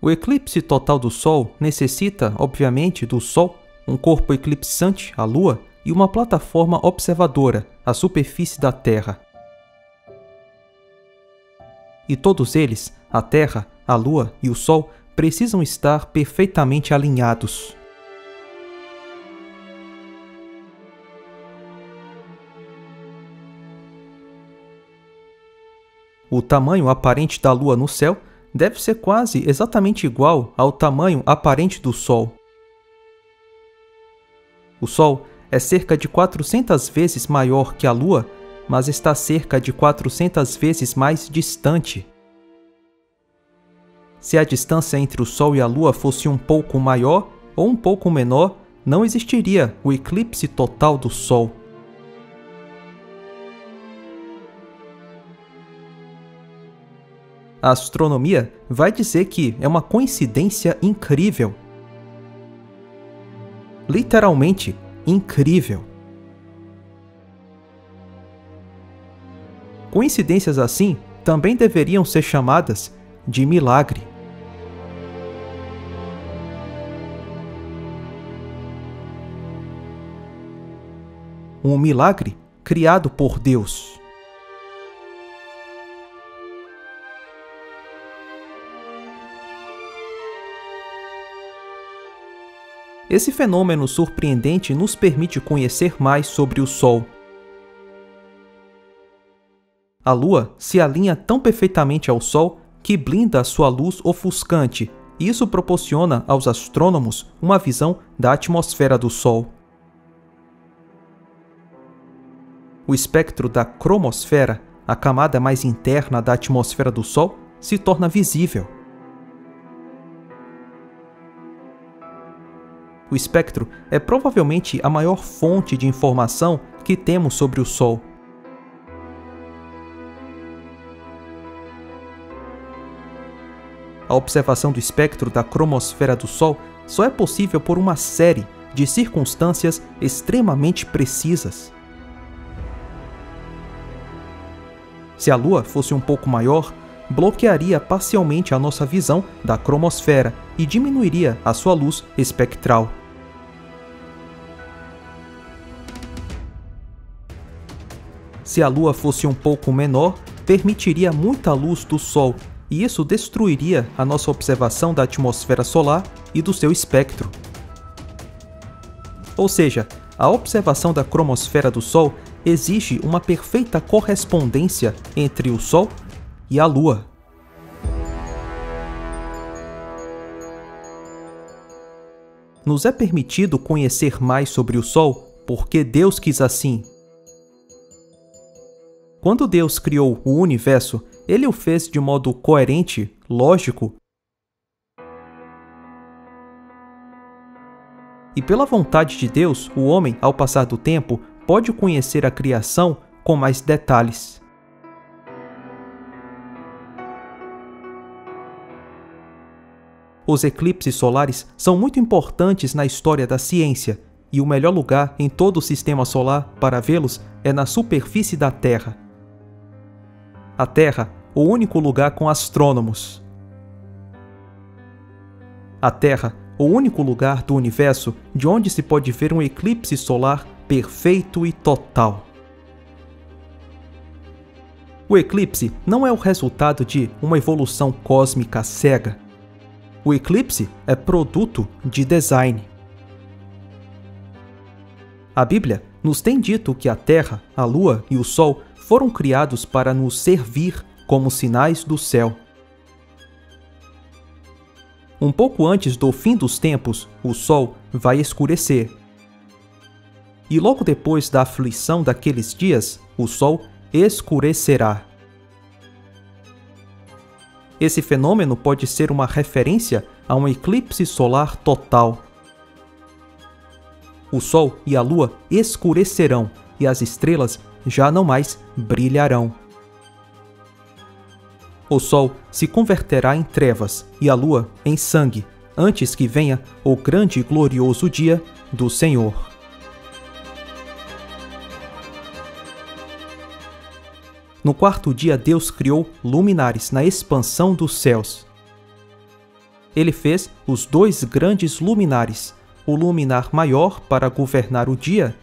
O eclipse total do Sol necessita, obviamente, do Sol, um corpo eclipsante, a Lua, e uma plataforma observadora, a superfície da Terra. E todos eles, a Terra, a Lua e o Sol, precisam estar perfeitamente alinhados. O tamanho aparente da Lua no céu deve ser quase exatamente igual ao tamanho aparente do Sol. O Sol é cerca de 400 vezes maior que a Lua, mas está cerca de 400 vezes mais distante. Se a distância entre o Sol e a Lua fosse um pouco maior ou um pouco menor, não existiria o eclipse total do Sol. A astronomia vai dizer que é uma coincidência incrível. Literalmente incrível. Coincidências assim também deveriam ser chamadas de milagre. Um milagre criado por Deus. Esse fenômeno surpreendente nos permite conhecer mais sobre o Sol. A Lua se alinha tão perfeitamente ao Sol que blinda a sua luz ofuscante, e isso proporciona aos astrônomos uma visão da atmosfera do Sol. O espectro da cromosfera, a camada mais interna da atmosfera do Sol, se torna visível. O espectro é provavelmente a maior fonte de informação que temos sobre o Sol. A observação do espectro da cromosfera do Sol só é possível por uma série de circunstâncias extremamente precisas. Se a Lua fosse um pouco maior, bloquearia parcialmente a nossa visão da cromosfera e diminuiria a sua luz espectral. Se a Lua fosse um pouco menor, permitiria muita luz do Sol, e isso destruiria a nossa observação da atmosfera solar e do seu espectro. Ou seja, a observação da cromosfera do Sol exige uma perfeita correspondência entre o Sol e a Lua. Nos é permitido conhecer mais sobre o Sol porque Deus quis assim. Quando Deus criou o universo, Ele o fez de modo coerente, lógico. E pela vontade de Deus, o homem, ao passar do tempo, pode conhecer a criação com mais detalhes. Os eclipses solares são muito importantes na história da ciência, e o melhor lugar em todo o sistema solar para vê-los é na superfície da Terra. A Terra, o único lugar com astrônomos. A Terra, o único lugar do universo de onde se pode ver um eclipse solar perfeito e total. O eclipse não é o resultado de uma evolução cósmica cega. O eclipse é produto de design. A Bíblia nos tem dito que a Terra, a Lua e o Sol foram criados para nos servir como sinais do céu. Um pouco antes do fim dos tempos, o Sol vai escurecer. E logo depois da aflição daqueles dias, o Sol escurecerá. Esse fenômeno pode ser uma referência a um eclipse solar total. O Sol e a Lua escurecerão e as estrelas já não mais brilharão. O Sol se converterá em trevas e a Lua em sangue, antes que venha o grande e glorioso dia do Senhor. No quarto dia, Deus criou luminares na expansão dos céus. ele fez os 2 grandes luminares, o luminar maior para governar o dia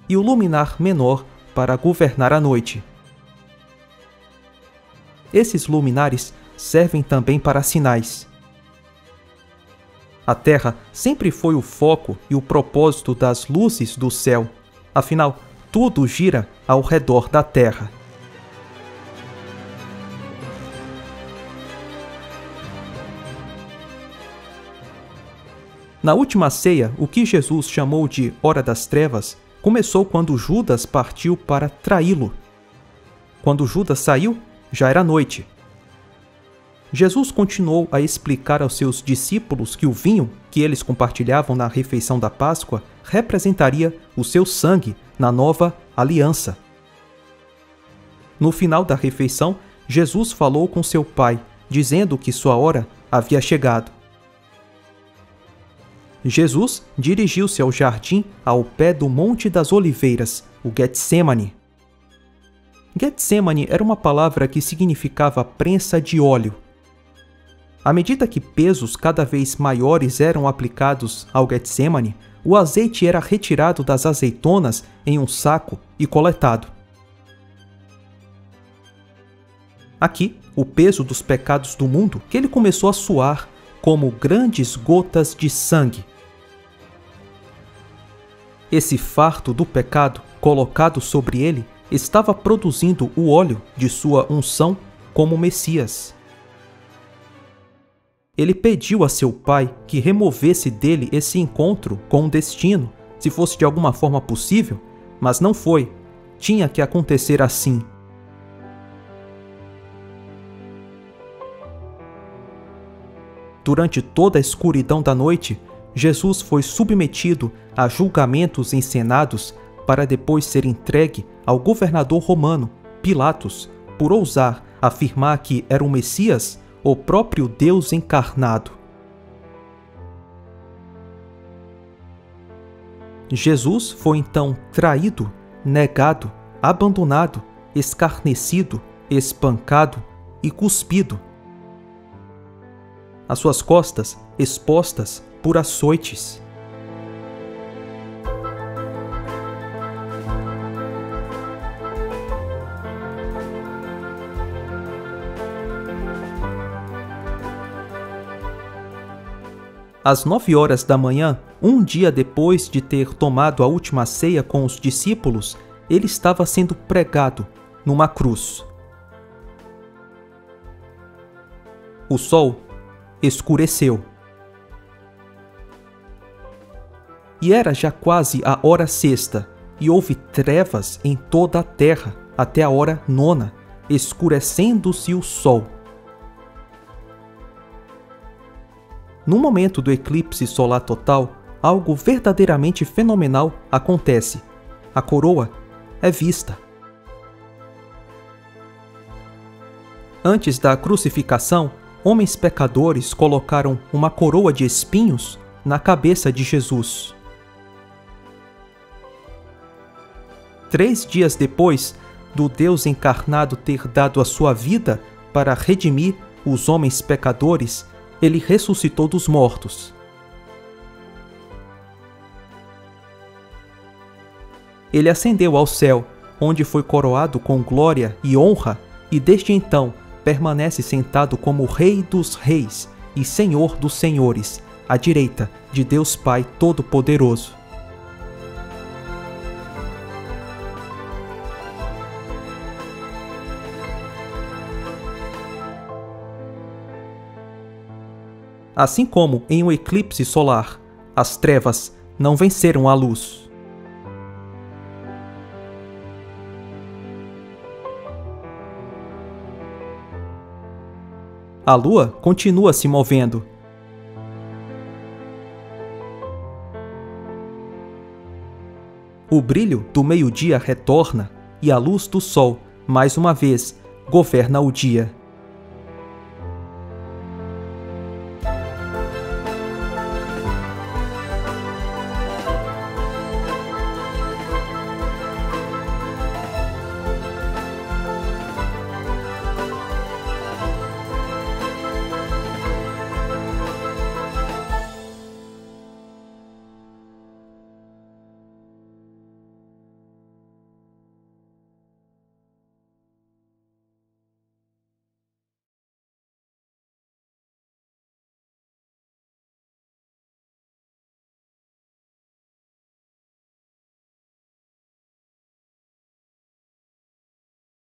e o luminar menor para governar a noite. Esses luminares servem também para sinais. A Terra sempre foi o foco e o propósito das luzes do céu. Afinal, tudo gira ao redor da Terra. Na última ceia, o que Jesus chamou de Hora das Trevas começou quando Judas partiu para traí-lo. Quando Judas saiu, já era noite. Jesus continuou a explicar aos seus discípulos que o vinho que eles compartilhavam na refeição da Páscoa representaria o seu sangue na nova aliança. No final da refeição, Jesus falou com seu Pai, dizendo que sua hora havia chegado. Jesus dirigiu-se ao jardim ao pé do Monte das Oliveiras, o Getsêmani. Getsêmani era uma palavra que significava prensa de óleo. À medida que pesos cada vez maiores eram aplicados ao Getsêmani, o azeite era retirado das azeitonas em um saco e coletado. Aqui, o peso dos pecados do mundo que ele começou a suar como grandes gotas de sangue. Esse fardo do pecado colocado sobre ele estava produzindo o óleo de sua unção como Messias. Ele pediu a seu pai que removesse dele esse encontro com o destino, se fosse de alguma forma possível, mas não foi. Tinha que acontecer assim. Durante toda a escuridão da noite, Jesus foi submetido a julgamentos encenados para depois ser entregue ao governador romano, Pilatos, por ousar afirmar que era o Messias, o próprio Deus encarnado. Jesus foi então traído, negado, abandonado, escarnecido, espancado e cuspido. As suas costas expostas por açoites. Às 9 horas da manhã, um dia depois de ter tomado a última ceia com os discípulos, ele estava sendo pregado numa cruz. O sol escureceu. E era já quase a hora sexta, e houve trevas em toda a terra até a hora nona, escurecendo-se o sol. No momento do eclipse solar total, algo verdadeiramente fenomenal acontece. A coroa é vista. Antes da crucificação, homens pecadores colocaram uma coroa de espinhos na cabeça de Jesus. 3 dias depois do Deus encarnado ter dado a sua vida para redimir os homens pecadores, ele ressuscitou dos mortos. Ele ascendeu ao céu, onde foi coroado com glória e honra, e desde então permanece sentado como Rei dos Reis e Senhor dos Senhores, à direita de Deus Pai Todo-Poderoso. Assim como em um eclipse solar, as trevas não venceram a luz. A lua continua se movendo. O brilho do meio-dia retorna e a luz do sol, mais uma vez, governa o dia.